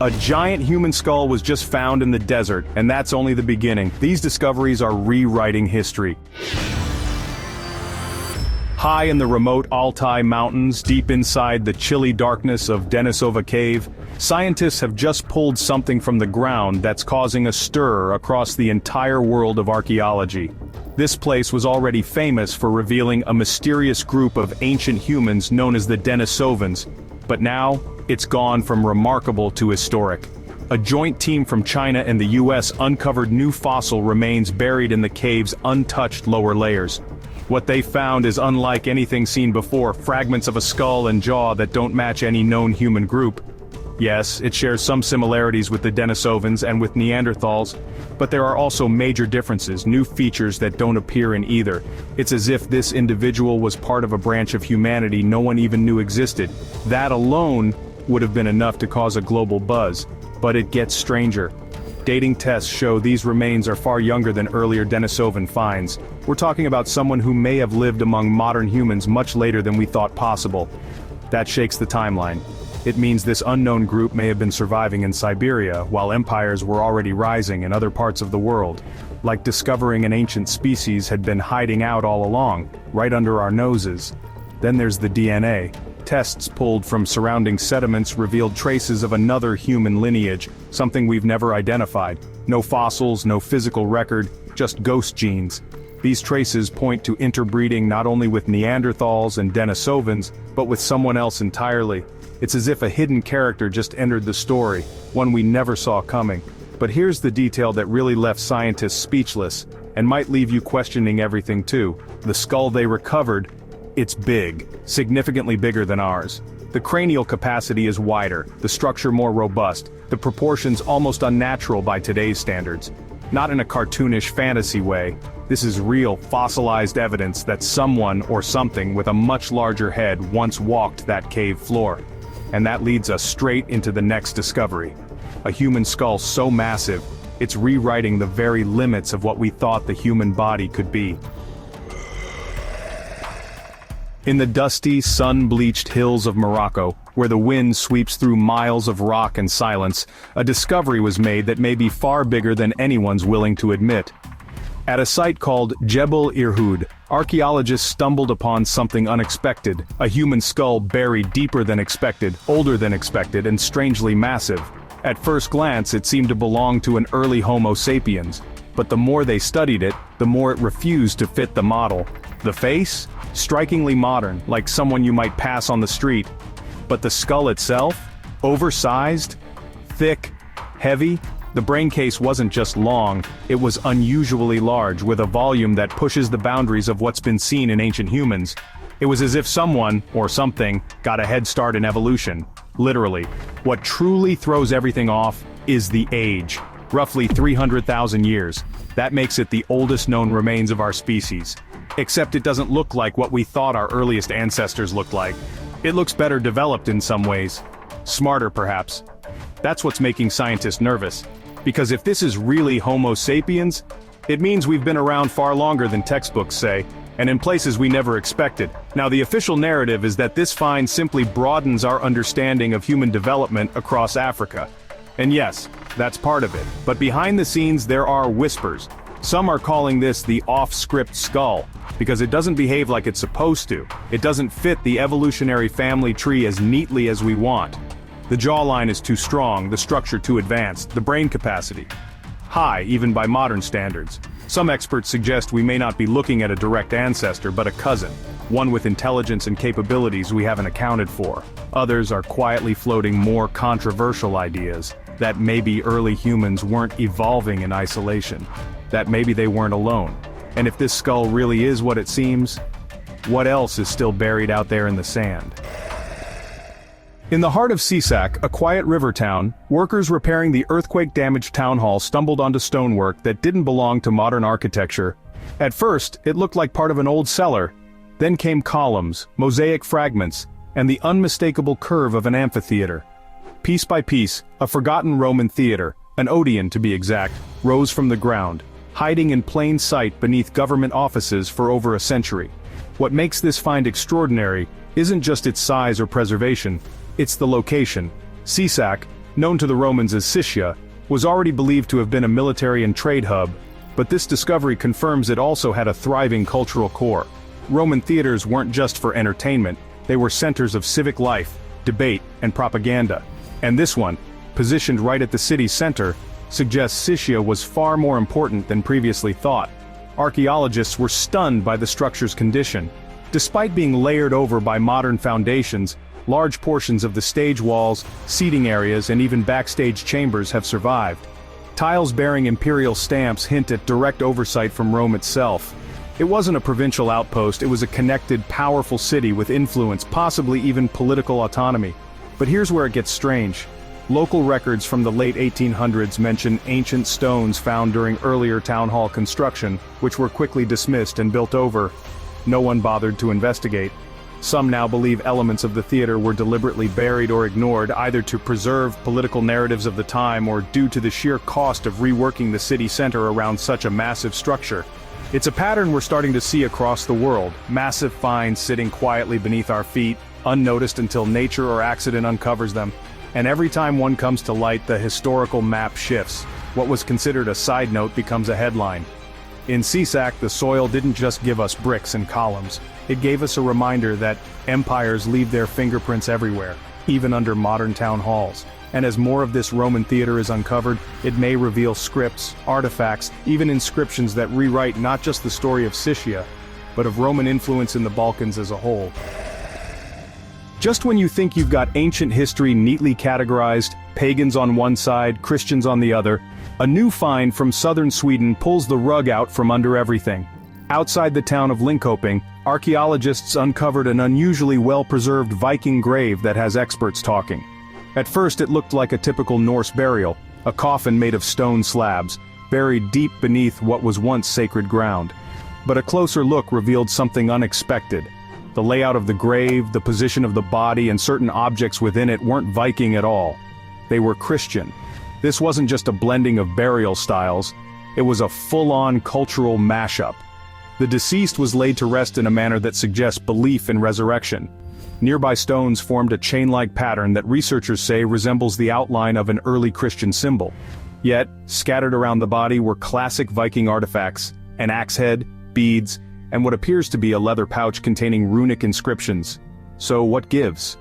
A giant human skull was just found in the desert, and that's only the beginning. These discoveries are rewriting history. High in the remote Altai Mountains, deep inside the chilly darkness of Denisova Cave, scientists have just pulled something from the ground that's causing a stir across the entire world of archaeology. This place was already famous for revealing a mysterious group of ancient humans known as the Denisovans, but now, it's gone from remarkable to historic. A joint team from China and the US uncovered new fossil remains buried in the cave's untouched lower layers. What they found is unlike anything seen before, fragments of a skull and jaw that don't match any known human group. Yes, it shares some similarities with the Denisovans and with Neanderthals, but there are also major differences, new features that don't appear in either. It's as if this individual was part of a branch of humanity no one even knew existed. That alone would have been enough to cause a global buzz, but it gets stranger. Dating tests show these remains are far younger than earlier Denisovan finds. We're talking about someone who may have lived among modern humans much later than we thought possible. That shakes the timeline. It means this unknown group may have been surviving in Siberia, while empires were already rising in other parts of the world. Like discovering an ancient species had been hiding out all along, right under our noses. Then there's the DNA. Tests pulled from surrounding sediments revealed traces of another human lineage, something we've never identified. No fossils, no physical record, just ghost genes. These traces point to interbreeding not only with Neanderthals and Denisovans, but with someone else entirely. It's as if a hidden character just entered the story, one we never saw coming. But here's the detail that really left scientists speechless, and might leave you questioning everything too. The skull they recovered, it's big, significantly bigger than ours. The cranial capacity is wider, the structure more robust, the proportions almost unnatural by today's standards. Not in a cartoonish fantasy way. This is real, fossilized evidence that someone or something with a much larger head once walked that cave floor. And that leads us straight into the next discovery. A human skull so massive, it's rewriting the very limits of what we thought the human body could be. In the dusty, sun-bleached hills of Morocco, where the wind sweeps through miles of rock and silence, a discovery was made that may be far bigger than anyone's willing to admit. At a site called Jebel Irhoud, archaeologists stumbled upon something unexpected, a human skull buried deeper than expected, older than expected, and strangely massive. At first glance, it seemed to belong to an early Homo sapiens, but the more they studied it, the more it refused to fit the model. The face? Strikingly modern, like someone you might pass on the street. But the skull itself? Oversized? Thick? Heavy? The brain case wasn't just long, it was unusually large, with a volume that pushes the boundaries of what's been seen in ancient humans. It was as if someone, or something, got a head start in evolution. Literally. What truly throws everything off is the age. Roughly 300,000 years. That makes it the oldest known remains of our species. Except it doesn't look like what we thought our earliest ancestors looked like. It looks better developed in some ways. Smarter, perhaps. That's what's making scientists nervous. Because if this is really Homo sapiens, it means we've been around far longer than textbooks say, and in places we never expected. Now, the official narrative is that this find simply broadens our understanding of human development across Africa. And yes, that's part of it. But behind the scenes there are whispers. Some are calling this the Offscript skull, because it doesn't behave like it's supposed to. It doesn't fit the evolutionary family tree as neatly as we want. The jawline is too strong, the structure too advanced, the brain capacity high even by modern standards. Some experts suggest we may not be looking at a direct ancestor but a cousin, one with intelligence and capabilities we haven't accounted for. Others are quietly floating more controversial ideas, that maybe early humans weren't evolving in isolation, that maybe they weren't alone. And if this skull really is what it seems, what else is still buried out there in the sand? In the heart of Sisak, a quiet river town, workers repairing the earthquake-damaged town hall stumbled onto stonework that didn't belong to modern architecture. At first, it looked like part of an old cellar. Then came columns, mosaic fragments, and the unmistakable curve of an amphitheater. Piece by piece, a forgotten Roman theater, an Odeon to be exact, rose from the ground, hiding in plain sight beneath government offices for over a century. What makes this find extraordinary isn't just its size or preservation, it's the location. Sisak, known to the Romans as Siccia, was already believed to have been a military and trade hub, but this discovery confirms it also had a thriving cultural core. Roman theaters weren't just for entertainment, they were centers of civic life, debate, and propaganda. And this one, positioned right at the city's center, suggests Siccia was far more important than previously thought. Archaeologists were stunned by the structure's condition. Despite being layered over by modern foundations, large portions of the stage walls, seating areas, and even backstage chambers have survived. Tiles bearing imperial stamps hint at direct oversight from Rome itself. It wasn't a provincial outpost, it was a connected, powerful city with influence, possibly even political autonomy. But here's where it gets strange. Local records from the late 1800s mention ancient stones found during earlier town hall construction, which were quickly dismissed and built over. No one bothered to investigate. Some now believe elements of the theater were deliberately buried or ignored, either to preserve political narratives of the time or due to the sheer cost of reworking the city center around such a massive structure. It's a pattern we're starting to see across the world, massive finds sitting quietly beneath our feet, unnoticed until nature or accident uncovers them. And every time one comes to light, the historical map shifts. What was considered a side note becomes a headline. In Sisak, the soil didn't just give us bricks and columns. It gave us a reminder that empires leave their fingerprints everywhere, even under modern town halls. And as more of this Roman theater is uncovered, it may reveal scripts, artifacts, even inscriptions that rewrite not just the story of Siccia, but of Roman influence in the Balkans as a whole. Just when you think you've got ancient history neatly categorized, pagans on one side, Christians on the other, a new find from southern Sweden pulls the rug out from under everything. Outside the town of Linköping, archaeologists uncovered an unusually well-preserved Viking grave that has experts talking. At first it looked like a typical Norse burial, a coffin made of stone slabs, buried deep beneath what was once sacred ground. But a closer look revealed something unexpected. The layout of the grave, the position of the body, and certain objects within it weren't Viking at all. They were Christian. This wasn't just a blending of burial styles, it was a full-on cultural mashup. The deceased was laid to rest in a manner that suggests belief in resurrection. Nearby stones formed a chain-like pattern that researchers say resembles the outline of an early Christian symbol. Yet, scattered around the body were classic Viking artifacts, an axe head, beads, and what appears to be a leather pouch containing runic inscriptions. So what gives?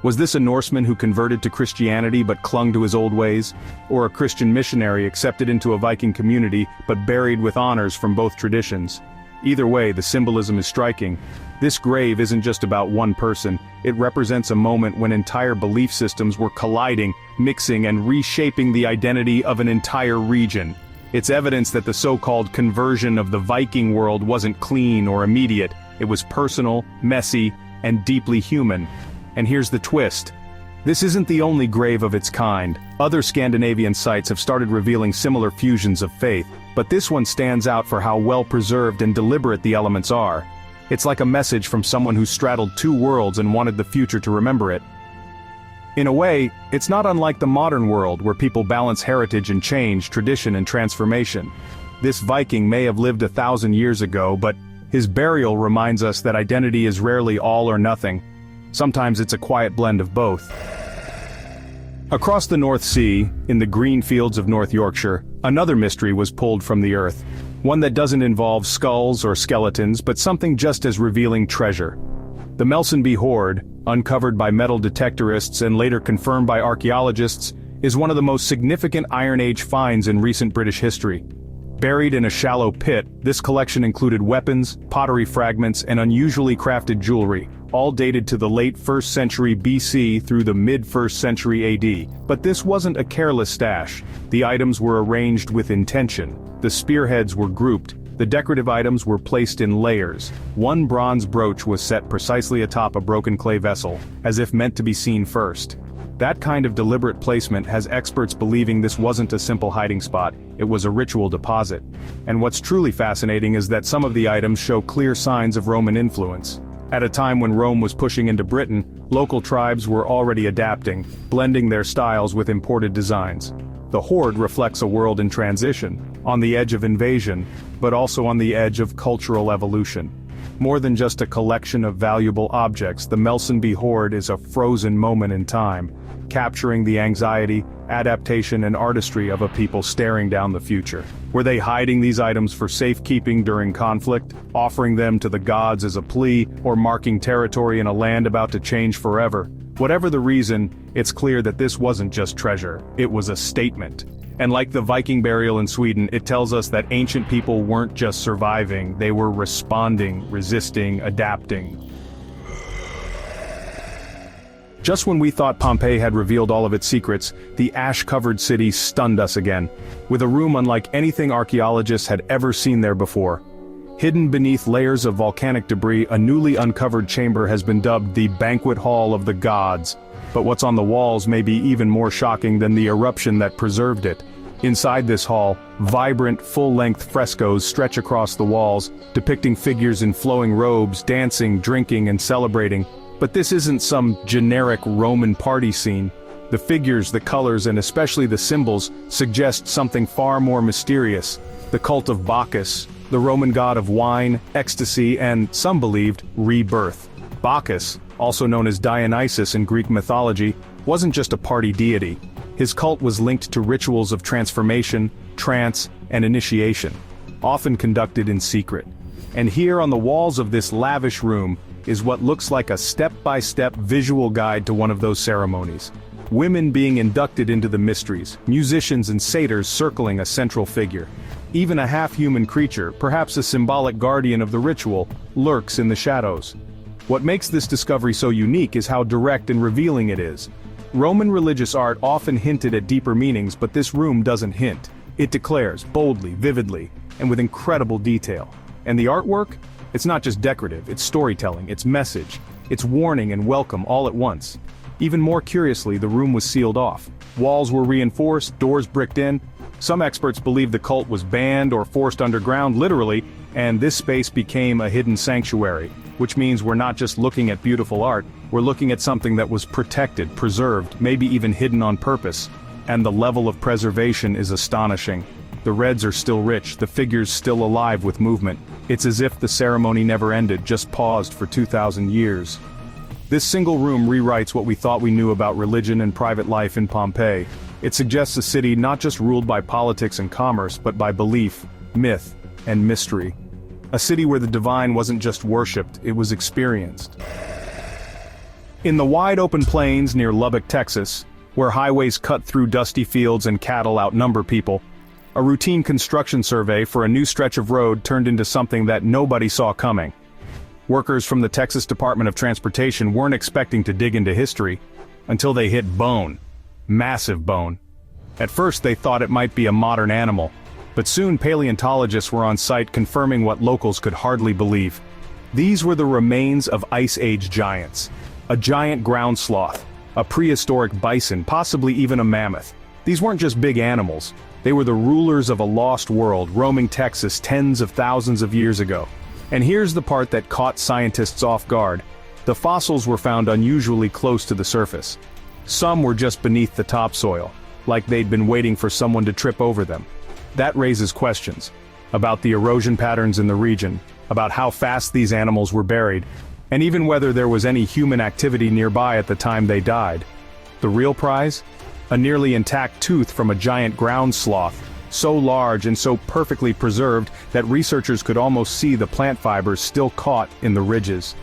Was this a Norseman who converted to Christianity but clung to his old ways? Or a Christian missionary accepted into a Viking community but buried with honors from both traditions? Either way, the symbolism is striking. This grave isn't just about one person, it represents a moment when entire belief systems were colliding, mixing and reshaping the identity of an entire region. It's evidence that the so-called conversion of the Viking world wasn't clean or immediate, it was personal, messy, and deeply human. And here's the twist. This isn't the only grave of its kind. Other Scandinavian sites have started revealing similar fusions of faith, but this one stands out for how well preserved and deliberate the elements are. It's like a message from someone who straddled two worlds and wanted the future to remember it. In a way, it's not unlike the modern world where people balance heritage and change, tradition and transformation. This Viking may have lived 1,000 years ago, but his burial reminds us that identity is rarely all or nothing. Sometimes it's a quiet blend of both. Across the North Sea, in the green fields of North Yorkshire, another mystery was pulled from the earth. One that doesn't involve skulls or skeletons, but something just as revealing treasure. The Melsonby Hoard, uncovered by metal detectorists and later confirmed by archaeologists, is one of the most significant Iron Age finds in recent British history. Buried in a shallow pit, this collection included weapons, pottery fragments, and unusually crafted jewelry, all dated to the late 1st century BC through the mid-1st century AD. But this wasn't a careless stash. The items were arranged with intention. The spearheads were grouped. The decorative items were placed in layers. One bronze brooch was set precisely atop a broken clay vessel, as if meant to be seen first. That kind of deliberate placement has experts believing this wasn't a simple hiding spot, it was a ritual deposit. And what's truly fascinating is that some of the items show clear signs of Roman influence. At a time when Rome was pushing into Britain, local tribes were already adapting, blending their styles with imported designs. The hoard reflects a world in transition, on the edge of invasion, but also on the edge of cultural evolution. More than just a collection of valuable objects, the Melsonby hoard is a frozen moment in time, capturing the anxiety, adaptation and artistry of a people staring down the future. Were they hiding these items for safekeeping during conflict, offering them to the gods as a plea, or marking territory in a land about to change forever? Whatever the reason, it's clear that this wasn't just treasure, it was a statement. And like the Viking burial in Sweden, it tells us that ancient people weren't just surviving, they were responding, resisting, adapting. Just when we thought Pompeii had revealed all of its secrets, the ash-covered city stunned us again, with a room unlike anything archaeologists had ever seen there before. Hidden beneath layers of volcanic debris, a newly uncovered chamber has been dubbed the Banquet Hall of the Gods. But what's on the walls may be even more shocking than the eruption that preserved it. Inside this hall, vibrant, full-length frescoes stretch across the walls, depicting figures in flowing robes, dancing, drinking, and celebrating. But this isn't some generic Roman party scene. The figures, the colors, and especially the symbols suggest something far more mysterious. The cult of Bacchus, the Roman god of wine, ecstasy, and, some believed, rebirth. Bacchus, also known as Dionysus in Greek mythology, wasn't just a party deity. His cult was linked to rituals of transformation, trance, and initiation, often conducted in secret. And here on the walls of this lavish room is what looks like a step-by-step visual guide to one of those ceremonies. Women being inducted into the mysteries, musicians and satyrs circling a central figure. Even a half-human creature, perhaps a symbolic guardian of the ritual, lurks in the shadows. What makes this discovery so unique is how direct and revealing it is. Roman religious art often hinted at deeper meanings, but this room doesn't hint. It declares, boldly, vividly, and with incredible detail. And the artwork? It's not just decorative, it's storytelling, it's message, it's warning and welcome all at once. Even more curiously, the room was sealed off. Walls were reinforced, doors bricked in. Some experts believe the cult was banned or forced underground, literally, and this space became a hidden sanctuary, which means we're not just looking at beautiful art, we're looking at something that was protected, preserved, maybe even hidden on purpose. And the level of preservation is astonishing. The reds are still rich, the figures still alive with movement. It's as if the ceremony never ended, just paused for 2,000 years. This single room rewrites what we thought we knew about religion and private life in Pompeii. It suggests a city not just ruled by politics and commerce, but by belief, myth, and mystery. A city where the divine wasn't just worshipped, it was experienced. In the wide-open plains near Lubbock, Texas, where highways cut through dusty fields and cattle outnumber people, a routine construction survey for a new stretch of road turned into something that nobody saw coming. Workers from the Texas Department of Transportation weren't expecting to dig into history until they hit bone. Massive bone. At first they thought it might be a modern animal, but soon paleontologists were on site confirming what locals could hardly believe. These were the remains of Ice Age giants. A giant ground sloth, a prehistoric bison, possibly even a mammoth. These weren't just big animals. They were the rulers of a lost world roaming Texas tens of thousands of years ago. And here's the part that caught scientists off guard. The fossils were found unusually close to the surface. Some were just beneath the topsoil, like they'd been waiting for someone to trip over them. That raises questions about the erosion patterns in the region, about how fast these animals were buried, and even whether there was any human activity nearby at the time they died. The real prize? A nearly intact tooth from a giant ground sloth, so large and so perfectly preserved that researchers could almost see the plant fibers still caught in the ridges.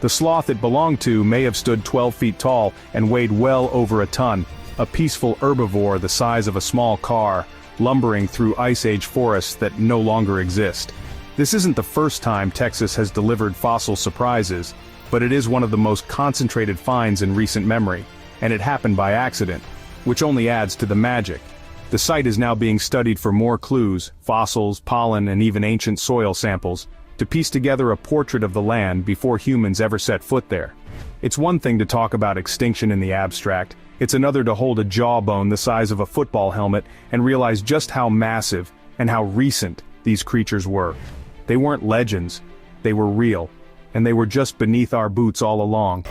The sloth it belonged to may have stood 12 feet tall and weighed well over a ton, a peaceful herbivore the size of a small car, lumbering through Ice Age forests that no longer exist. This isn't the first time Texas has delivered fossil surprises, but it is one of the most concentrated finds in recent memory, and it happened by accident, which only adds to the magic. The site is now being studied for more clues, fossils, pollen, and even ancient soil samples, to piece together a portrait of the land before humans ever set foot there. It's one thing to talk about extinction in the abstract, it's another to hold a jawbone the size of a football helmet and realize just how massive and how recent these creatures were. They weren't legends, they were real, and they were just beneath our boots all along.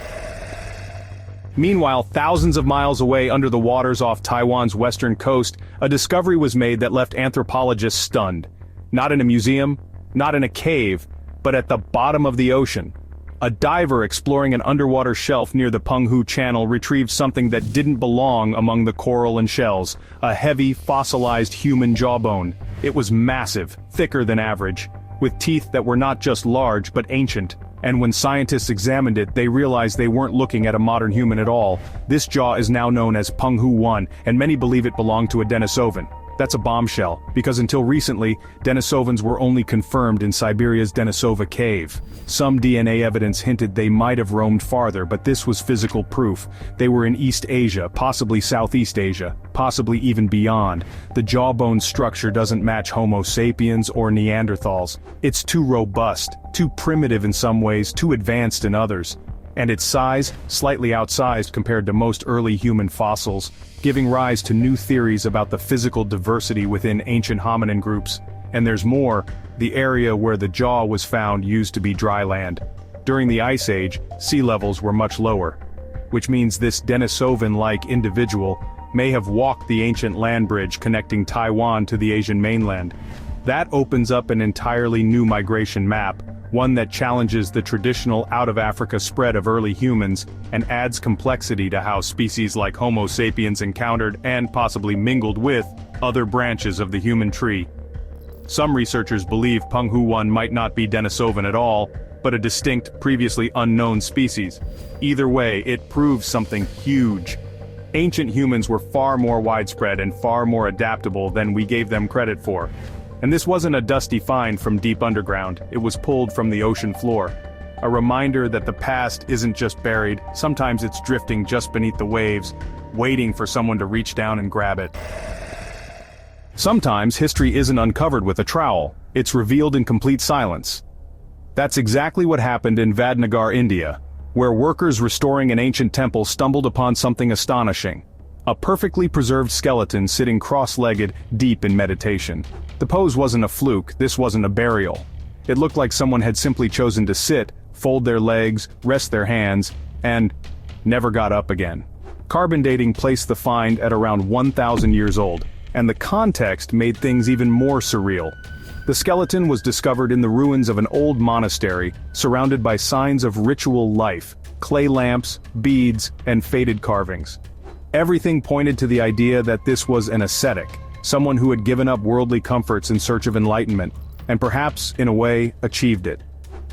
Meanwhile, thousands of miles away under the waters off Taiwan's western coast, a discovery was made that left anthropologists stunned. Not in a museum, not in a cave, but at the bottom of the ocean. A diver exploring an underwater shelf near the Penghu Channel retrieved something that didn't belong among the coral and shells, a heavy, fossilized human jawbone. It was massive, thicker than average, with teeth that were not just large but ancient. And when scientists examined it, they realized they weren't looking at a modern human at all. This jaw is now known as Penghu 1, and many believe it belonged to a Denisovan. That's a bombshell, because until recently, Denisovans were only confirmed in Siberia's Denisova cave. Some DNA evidence hinted they might have roamed farther, but this was physical proof. They were in East Asia, possibly Southeast Asia, possibly even beyond. The jawbone structure doesn't match Homo sapiens or Neanderthals. It's too robust, too primitive in some ways, too advanced in others. And its size, slightly outsized compared to most early human fossils, giving rise to new theories about the physical diversity within ancient hominin groups. And there's more, the area where the jaw was found used to be dry land. During the Ice Age, sea levels were much lower, which means this Denisovan-like individual may have walked the ancient land bridge connecting Taiwan to the Asian mainland. That opens up an entirely new migration map, one that challenges the traditional out-of-Africa spread of early humans and adds complexity to how species like Homo sapiens encountered and possibly mingled with other branches of the human tree. Some researchers believe Penghu 1 might not be Denisovan at all, but a distinct, previously unknown species. Either way, it proves something huge. Ancient humans were far more widespread and far more adaptable than we gave them credit for. And this wasn't a dusty find from deep underground, it was pulled from the ocean floor. A reminder that the past isn't just buried, sometimes it's drifting just beneath the waves, waiting for someone to reach down and grab it. Sometimes history isn't uncovered with a trowel, it's revealed in complete silence. That's exactly what happened in Vadnagar, India, where workers restoring an ancient temple stumbled upon something astonishing. A perfectly preserved skeleton sitting cross-legged, deep in meditation. The pose wasn't a fluke, this wasn't a burial. It looked like someone had simply chosen to sit, fold their legs, rest their hands, and never got up again. Carbon dating placed the find at around 1,000 years old, and the context made things even more surreal. The skeleton was discovered in the ruins of an old monastery, surrounded by signs of ritual life, clay lamps, beads, and faded carvings. Everything pointed to the idea that this was an ascetic, someone who had given up worldly comforts in search of enlightenment, and perhaps, in a way, achieved it.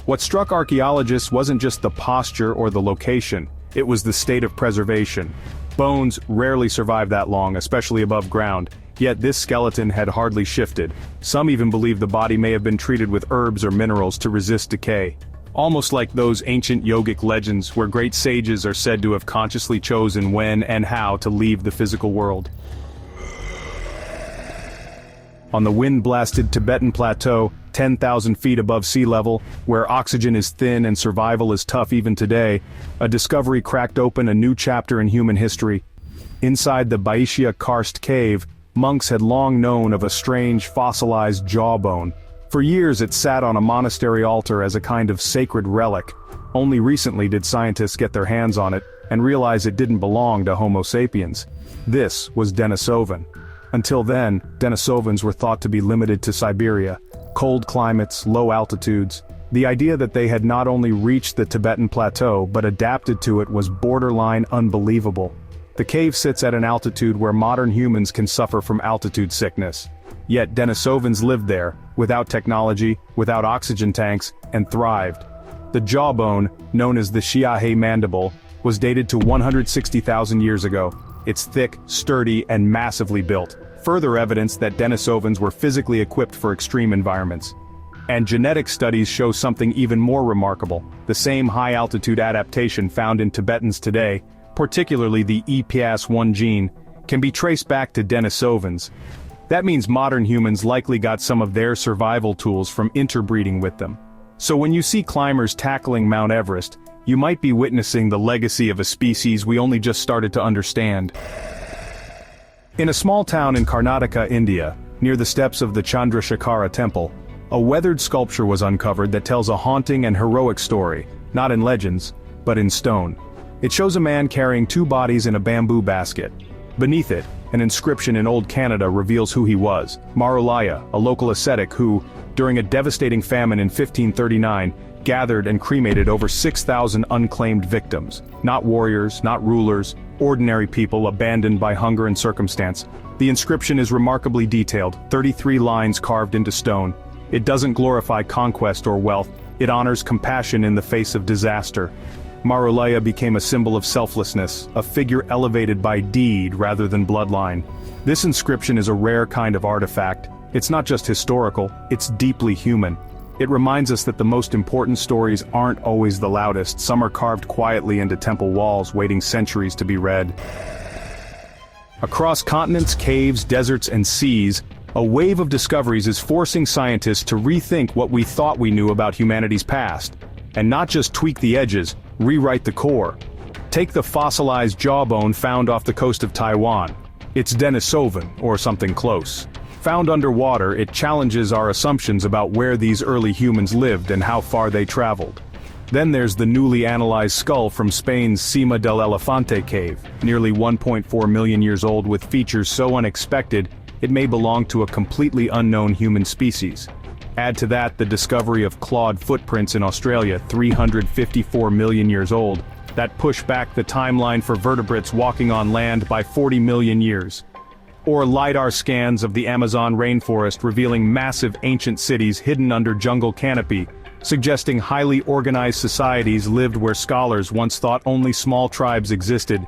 What struck archaeologists wasn't just the posture or the location, it was the state of preservation. Bones rarely survive that long, especially above ground, yet this skeleton had hardly shifted. Some even believe the body may have been treated with herbs or minerals to resist decay. Almost like those ancient yogic legends where great sages are said to have consciously chosen when and how to leave the physical world. On the wind-blasted Tibetan plateau, 10,000 feet above sea level, where oxygen is thin and survival is tough even today, a discovery cracked open a new chapter in human history. Inside the Baishya Karst cave, monks had long known of a strange fossilized jawbone. For years it sat on a monastery altar as a kind of sacred relic. Only recently did scientists get their hands on it and realize it didn't belong to Homo sapiens. This was Denisovan. Until then, Denisovans were thought to be limited to Siberia, cold climates, low altitudes. The idea that they had not only reached the Tibetan plateau but adapted to it was borderline unbelievable. The cave sits at an altitude where modern humans can suffer from altitude sickness. Yet Denisovans lived there, without technology, without oxygen tanks, and thrived. The jawbone, known as the Xiahe mandible, was dated to 160,000 years ago. It's thick, sturdy, and massively built. Further evidence that Denisovans were physically equipped for extreme environments. And genetic studies show something even more remarkable. The same high-altitude adaptation found in Tibetans today, particularly the EPAS1 gene, can be traced back to Denisovans. That means modern humans likely got some of their survival tools from interbreeding with them. So when you see climbers tackling Mount Everest, you might be witnessing the legacy of a species we only just started to understand. In a small town in Karnataka, India, near the steps of the Chandrasekhara temple, a weathered sculpture was uncovered that tells a haunting and heroic story, not in legends, but in stone. It shows a man carrying two bodies in a bamboo basket. Beneath it, an inscription in Old Canada reveals who he was, Maralaya, a local ascetic who, during a devastating famine in 1539, gathered and cremated over 6,000 unclaimed victims. Not warriors, not rulers, ordinary people abandoned by hunger and circumstance. The inscription is remarkably detailed, 33 lines carved into stone. It doesn't glorify conquest or wealth, it honors compassion in the face of disaster. Maralaya became a symbol of selflessness, a figure elevated by deed rather than bloodline. This inscription is a rare kind of artifact. It's not just historical, it's deeply human. It reminds us that the most important stories aren't always the loudest. Some are carved quietly into temple walls, waiting centuries to be read. Across continents, caves, deserts, and seas, a wave of discoveries is forcing scientists to rethink what we thought we knew about humanity's past. And not just tweak the edges, rewrite the core. Take the fossilized jawbone found off the coast of Taiwan. It's Denisovan, or something close. Found underwater, it challenges our assumptions about where these early humans lived and how far they traveled. Then there's the newly analyzed skull from Spain's Cima del Elefante cave, nearly 1.4 million years old with features so unexpected, it may belong to a completely unknown human species. Add to that the discovery of clawed footprints in Australia, 354 million years old, that push back the timeline for vertebrates walking on land by 40 million years. Or LiDAR scans of the Amazon rainforest revealing massive ancient cities hidden under jungle canopy, suggesting highly organized societies lived where scholars once thought only small tribes existed.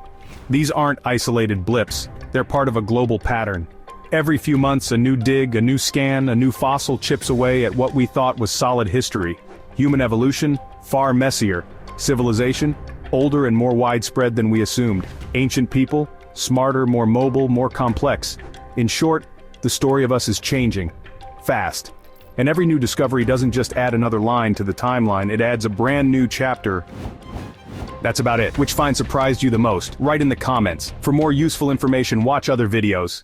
These aren't isolated blips, they're part of a global pattern. Every few months a new dig, a new scan, a new fossil chips away at what we thought was solid history. Human evolution? Far messier. Civilization? Older and more widespread than we assumed. Ancient people? Smarter, more mobile, more complex. In short, the story of us is changing. Fast. And every new discovery doesn't just add another line to the timeline, it adds a brand new chapter. That's about it. Which find surprised you the most? Write in the comments. For more useful information, watch other videos.